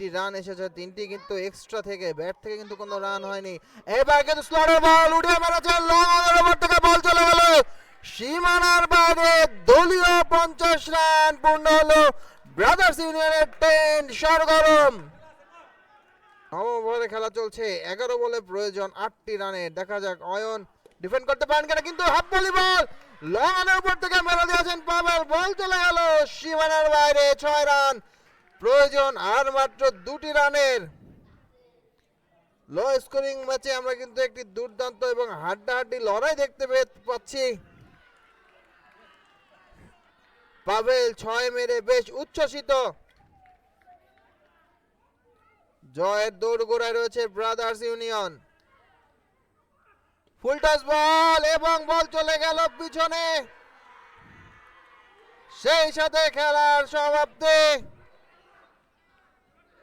4টি রান এসেছে, 3টি কিন্তু এক্সট্রা থেকে, ব্যাট থেকে কিন্তু কোনো রান হয়নি। এবার কিন্তু স্লটের বল উড়িয়ে মেরেছে, লং অনের ওপর থেকে বল চলে গেল সীমানার বাইরে। দলীয় 50 রান পূর্ণ হলো ব্রাদার্স ইউনিয়নের। 10 সরগরম। নবম ওভারে খেলা চলছে, 11 বলে প্রয়োজন 8টি রানের। দেখা যাক অয়ন ডিফেন্ড করতে পারেন কিনা, কিন্তু হাফ ভলি বল লং অনের উপর থেকে মেরে দিয়েছেন পাবেল, বল চলে গেল সীমানার বাইরে। 6 রান প্রয়োজন আর মাত্র 2টি রানের। লো স্কোরিং ম্যাচে আমরা কিন্তু একটি দুর্দান্ত এবং হাড্ডাহাড্ডি লড়াই দেখতে পাচ্ছি। পাভেল 6 মেরে বেশ উচ্ছ্বসিত। জয়ের দৌড়গোড়ায় রয়েছে ব্রাদার্স ইউনিয়ন। ফুল টস বল এবং বল চলে গেল পিছনে, সেই সাথে খেলার সমাপ্তি।